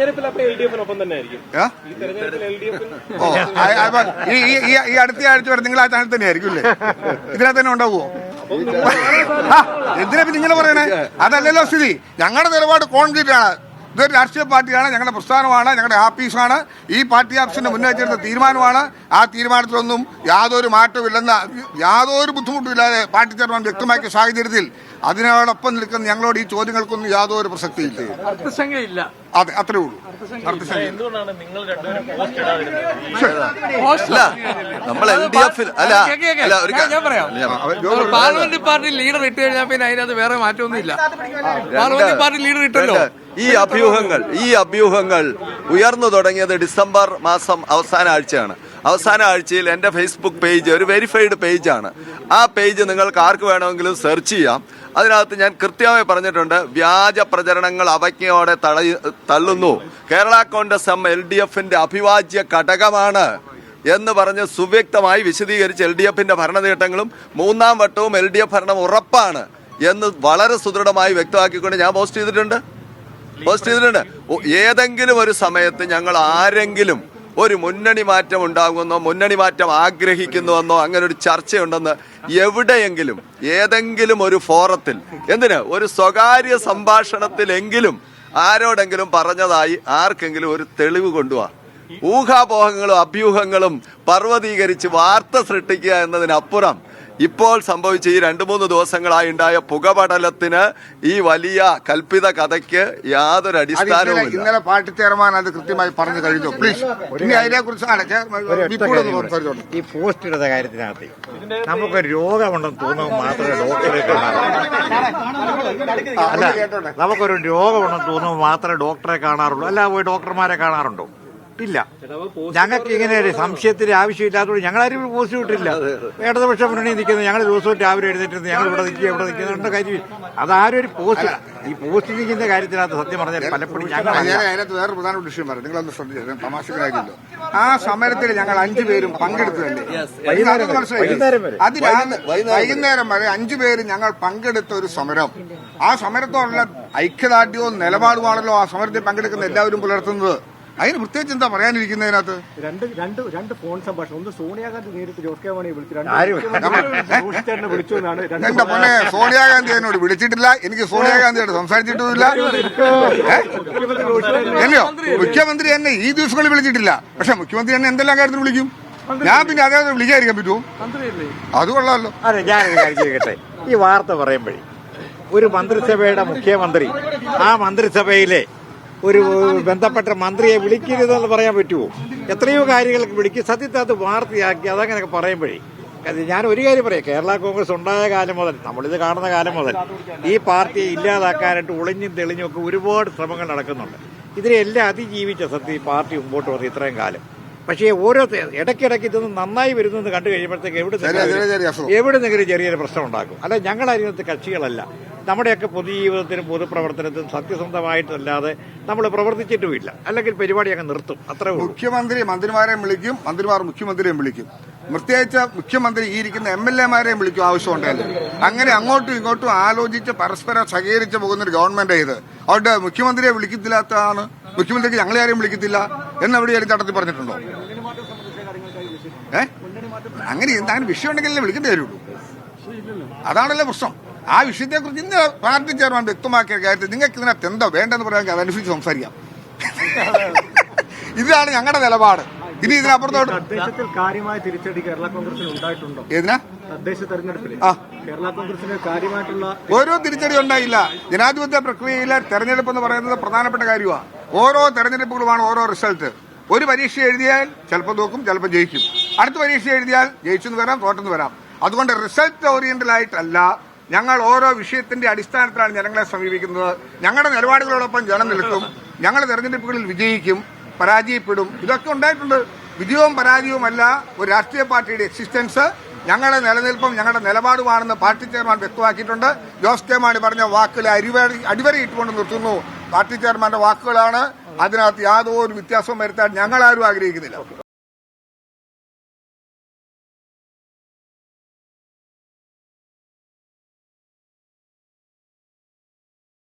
ഈ അടുത്ത ആഴ്ച വരെ നിങ്ങൾ ആ ചാനൽ തന്നെ ആയിരിക്കും അല്ലേ? ഇതിനകത്ത് തന്നെ ഉണ്ടാവുമോ? എന്തിനാ പിന്നെ ഇങ്ങനെ പറയണേ? അതല്ലല്ലോ സ്ഥിതി. ഞങ്ങളുടെ നിലപാട് കോൺക്രീറ്റ് ആണ്. ഇതൊരു രാഷ്ട്രീയ പാർട്ടിയാണ്, ഞങ്ങളുടെ പ്രസ്ഥാനമാണ്, ഞങ്ങളുടെ ആഫീസാണ്. ഈ പാർട്ടി ആഫീസിന്റെ മുന്നേറ്റെടുത്ത തീരുമാനമാണ്. ആ തീരുമാനത്തിലൊന്നും യാതൊരു മാറ്റമില്ലെന്ന യാതൊരു ബുദ്ധിമുട്ടുമില്ലാതെ പാർട്ടി ചെയർമാൻ വ്യക്തമാക്കിയ സാഹചര്യത്തിൽ അതിനോടൊപ്പം നിൽക്കുന്ന ഞങ്ങളോട് ഈ ചോദ്യങ്ങൾക്കൊന്നും യാതൊരു പ്രസക്തിയില്ല. അതെ, അത്രേ ഉള്ളൂ. പാർലമെന്റ് പാർട്ടി ലീഡർ ഇട്ട് കഴിഞ്ഞാൽ പിന്നെ അതിനകത്ത് വേറെ മാറ്റമൊന്നുമില്ല. പാർലമെന്റ് പാർട്ടി ലീഡർ ഇട്ടല്ലോ. ഈ അഭ്യൂഹങ്ങൾ ഉയർന്നു തുടങ്ങിയത് ഡിസംബർ മാസം അവസാന ആഴ്ചയാണ്. അവസാന ആഴ്ചയിൽ എന്റെ ഫേസ്ബുക്ക് പേജ് ഒരു വെരിഫൈഡ് പേജാണ്. ആ പേജ് നിങ്ങൾക്ക് ആർക്ക് വേണമെങ്കിലും സെർച്ച് ചെയ്യാം. അതിനകത്ത് ഞാൻ കൃത്യമായി പറഞ്ഞിട്ടുണ്ട്, വ്യാജ പ്രചരണങ്ങൾ അവജ്ഞയോടെ തള്ളുന്നു. കേരള കോൺഗ്രസ് എം LDFന്റെ അഭിവാജ്യ ഘടകമാണ് എന്ന് പറഞ്ഞ് സുവ്യക്തമായി വിശദീകരിച്ച് LDFന്റെ ഭരണ നേട്ടങ്ങളും 3ാം വട്ടവും LDF ഭരണം ഉറപ്പാണ് എന്ന് വളരെ സുദൃഢമായി വ്യക്തമാക്കിക്കൊണ്ട് ഞാൻ പോസ്റ്റ് ചെയ്തിട്ടുണ്ട്. ഏതെങ്കിലും ഒരു സമയത്ത് ഞങ്ങൾ ആരെങ്കിലും ഒരു മുന്നണി മാറ്റം ഉണ്ടാകുമെന്നോ മുന്നണി മാറ്റം ആഗ്രഹിക്കുന്നുവെന്നോ അങ്ങനെ ഒരു ചർച്ചയുണ്ടെന്ന് എവിടെയെങ്കിലും ഏതെങ്കിലും ഒരു ഫോറത്തിൽ, ഒരു സ്വകാര്യ സംഭാഷണത്തിലെങ്കിലും ആരോടെങ്കിലും പറഞ്ഞതായി ആർക്കെങ്കിലും ഒരു തെളിവ് കൊണ്ടുപോവാ? ഊഹാപോഹങ്ങളും അഭ്യൂഹങ്ങളും പർവ്വതീകരിച്ച് വാർത്ത സൃഷ്ടിക്കുക എന്നതിനപ്പുറം ഇപ്പോൾ സംഭവിച്ച ഈ 2-3 ദിവസങ്ങളായി ഉണ്ടായ പുകപടലത്തിന്, ഈ വലിയ കൽപ്പിത കഥയ്ക്ക് യാതൊരു അടിസ്ഥാനവും ഇല്ല. ഇന്നലെ പാർട്ടി ചെയർമാൻ അത് കൃത്യമായി പറഞ്ഞു കഴിഞ്ഞു. പ്ലീസ്, ഇനി അതിനെക്കുറിച്ചാണ് ഈ പോസ്റ്റ് ഇടുന്ന കാര്യത്തിനകത്ത് നമുക്ക് രോഗമുണ്ടെന്ന് തോന്നുമ്പോൾ മാത്രമേ ഡോക്ടറെ കാണാറുള്ളൂ. അല്ല, നമുക്കൊരു രോഗമുണ്ടെന്ന് തോന്നുമ്പോൾ മാത്രമേ ഡോക്ടറെ കാണാറുള്ളൂ. അല്ല, പോയി ഡോക്ടർമാരെ കാണാറുണ്ടോ? ഇല്ല. ഞങ്ങൾക്ക് ഇങ്ങനെ ഒരു സംശയത്തിന് ആവശ്യമില്ലാത്തതുകൊണ്ട് ഞങ്ങളാരും പോസ്റ്റ് വിട്ടില്ല. ഇടതുപക്ഷ മുന്നണി നിൽക്കുന്നത് ഞങ്ങൾ ദിവസവും രാവിലെ എഴുന്നേറ്റ് ഞങ്ങൾ ഇവിടെ നിൽക്കുന്നുണ്ട് കാര്യം. അതാരും ഒരു പോസ്റ്റ്, ഈ പോസ്റ്റ് നിൽക്കുന്ന കാര്യത്തിനകത്ത് സത്യം പറഞ്ഞാൽ പലപ്പോഴും അതിനകത്ത് വേറെ പ്രധാനപ്പെട്ട വിഷയം പറയാം. നിങ്ങളൊന്ന് ശ്രദ്ധിച്ചു, തമാശക്കാരില്ലോ. ആ സമരത്തിൽ ഞങ്ങൾ 5 പേരും പങ്കെടുത്തതല്ലേ? വൈകുന്നേരം വരെ 5 പേര് ഞങ്ങൾ പങ്കെടുത്ത ഒരു സമരം. ആ സമരത്തോടുള്ള ഐക്യദാർഢ്യവും നിലപാടുമാണല്ലോ ആ സമരത്തിൽ പങ്കെടുക്കുന്ന എല്ലാവരും പുലർത്തുന്നത്. അതിന് പ്രത്യേകിച്ച് എന്താ പറയാനിരിക്കുന്നതിനകത്ത്? രണ്ട് ഫോൺ സംഭാഷണം. ഒന്ന് സോണിയാഗാന്ധി നേരിട്ട് ജോസ് കെ മാണിയെ വിളിച്ചു. എന്റെ പൊന്നെ, സോണിയാഗാന്ധി എന്നോട് വിളിച്ചിട്ടില്ല. എനിക്ക് സോണിയാഗാന്ധിയോട് സംസാരിച്ചിട്ടുമില്ല. അല്ലയോ, മുഖ്യമന്ത്രി എന്നെ ഈ ദിവസങ്ങളിൽ വിളിച്ചിട്ടില്ല. പക്ഷെ മുഖ്യമന്ത്രി എന്നെ എന്തെല്ലാം കാര്യത്തിൽ വിളിക്കും. ഞാൻ പിന്നെ അദ്ദേഹത്തെ വിളിക്കാതിരിക്കാൻ പറ്റുമോ? അത് കൊള്ളാമല്ലോ. അതെ, ഞാനൊരു കാര്യം ചെയ്യട്ടെ. ഈ വാർത്ത പറയുമ്പോഴേ ഒരു മന്ത്രിസഭയുടെ മുഖ്യമന്ത്രി ആ മന്ത്രിസഭയിലെ ഒരു ബന്ധപ്പെട്ട മന്ത്രിയെ വിളിക്കരുതെന്ന് പറയാൻ പറ്റുമോ? എത്രയോ കാര്യങ്ങൾക്ക് വിളിക്കും. സത്യത്തിൽ അത് വാർത്തയാക്കി അതങ്ങനെയൊക്കെ പറയുമ്പോഴേ ഞാൻ ഒരു കാര്യം പറയാം. കേരള കോൺഗ്രസ് ഉണ്ടായ കാലം മുതൽ, നമ്മളിത് കാണുന്ന കാലം മുതൽ ഈ പാർട്ടിയെ ഇല്ലാതാക്കാനായിട്ട് ഒളിഞ്ഞും തെളിഞ്ഞും ഒക്കെ ഒരുപാട് ശ്രമങ്ങൾ നടക്കുന്നുണ്ട്. ഇതിനെല്ലാം അതിജീവിച്ച സത്യം ഈ പാർട്ടി മുമ്പോട്ട് വന്നത് ഇത്രയും കാലം. പക്ഷേ ഓരോ ഇടയ്ക്കിടയ്ക്ക് ഇതൊന്നും നന്നായി വരുന്നെന്ന് കണ്ടു കഴിയുമ്പോഴത്തേക്ക് എവിടെന്നെങ്കിലും ചെറിയൊരു പ്രശ്നം ഉണ്ടാക്കും. അല്ല, ഞങ്ങൾ അതിനകത്ത് കക്ഷികളല്ല. നമ്മുടെയൊക്കെ പൊതുജീവിതത്തിനും പൊതുപ്രവർത്തനത്തിനും സത്യസന്ധമായിട്ടല്ലാതെ നമ്മൾ പ്രവർത്തിച്ചിട്ടുമില്ല. അല്ലെങ്കിൽ പരിപാടി അങ്ങ് നിർത്തും, അത്രേ ഉള്ളൂ. മുഖ്യമന്ത്രി മന്ത്രിമാരെയും വിളിക്കും, മന്ത്രിമാർ മുഖ്യമന്ത്രിയെയും വിളിക്കും. പ്രത്യേകിച്ച് മുഖ്യമന്ത്രി ഈ ഇരിക്കുന്ന MLA-മാരെയും വിളിക്കും ആവശ്യമുണ്ടല്ലോ. അങ്ങനെ അങ്ങോട്ടും ഇങ്ങോട്ടും ആലോചിച്ച് പരസ്പരം സഹകരിച്ച് പോകുന്നൊരു ഗവൺമെന്റ് ഇത്. അവിടെ മുഖ്യമന്ത്രിയെ വിളിക്കത്തില്ലാത്തതാണ്, മുഖ്യമന്ത്രിക്ക് ഞങ്ങളെ ആരെയും വിളിക്കത്തില്ല എന്നെവിടെയാലും ചട്ടത്തിൽ പറഞ്ഞിട്ടുണ്ടോ? അങ്ങനെ എന്താണ് വിഷയം ഉണ്ടെങ്കിലല്ലേ വിളിക്കേണ്ടി വരുള്ളൂ. അതാണല്ലോ പ്രശ്നം. ആ വിഷയത്തെക്കുറിച്ച് ഇന്ന് പാർട്ടി ചെയർമാൻ വ്യക്തമാക്കിയ കാര്യത്തിൽ നിങ്ങൾക്ക് ഇതിനകത്ത് എന്താ വേണ്ടെന്ന് പറയാൻ അതനുസരിച്ച് സംസാരിക്കാം. ഇതാണ് ഞങ്ങളുടെ നിലപാട്. ഇനി ഇതിനപ്പുറത്തോട്ട് തദ്ദേശത്തിൽ കാര്യമായ തിരിച്ചടി കേരള കോൺഗ്രസിന് ഉണ്ടായിട്ടുണ്ടോ? ഏതിനാ? തദ്ദേശ തെരഞ്ഞെടുപ്പിൽ കേരള കോൺഗ്രസിന് കാര്യമായിട്ടുള്ള ഓരോ തിരിച്ചടി ഉണ്ടായില്ല. ജനാധിപത്യ പ്രക്രിയയിലെ തെരഞ്ഞെടുപ്പ് എന്ന് പറയുന്നത് പ്രധാനപ്പെട്ട കാര്യമാണ്. ഓരോ തെരഞ്ഞെടുപ്പുകളുമാണ് ഓരോ റിസൾട്ട്. ഒരു പരീക്ഷ എഴുതിയാൽ ചിലപ്പോൾ തോക്കും, ചിലപ്പോൾ ജയിക്കും. അടുത്ത പരീക്ഷ എഴുതിയാൽ ജയിച്ചെന്ന് വരാം, തോറ്റെന്ന് വരാം. അതുകൊണ്ട് റിസൾട്ട് ഓറിയന്റഡ് ആയിട്ടല്ല, ഞങ്ങൾ ഓരോ വിഷയത്തിന്റെ അടിസ്ഥാനത്തിലാണ് ജനങ്ങളെ സമീപിക്കുന്നത്. ഞങ്ങളുടെ നിലപാടുകളോടൊപ്പം ജനം നിൽക്കും. ഞങ്ങൾ തെരഞ്ഞെടുപ്പുകളിൽ വിജയിക്കും, പരാജയപ്പെടും. ഇതൊക്കെ ഉണ്ടായിട്ടുണ്ട്. വിജയവും പരാജയവുമല്ല ഒരു രാഷ്ട്രീയ പാർട്ടിയുടെ എക്സിസ്റ്റൻസ്. ഞങ്ങളുടെ നിലനിൽപ്പും ഞങ്ങളുടെ നിലപാടുമാണെന്ന് പാർട്ടി ചെയർമാൻ വ്യക്തമാക്കിയിട്ടുണ്ട്. ജോസ് കെ മാണി പറഞ്ഞ വാക്കുകൾ അടിവരയിട്ടുകൊണ്ട് നിർത്തുന്നു. പാർട്ടി ചെയർമാന്റെ വാക്കുകളാണ്. അതിനകത്ത് യാതൊരു വ്യത്യാസവും വരുത്താൻ ഞങ്ങൾ ആരും ആഗ്രഹിക്കുന്നില്ല.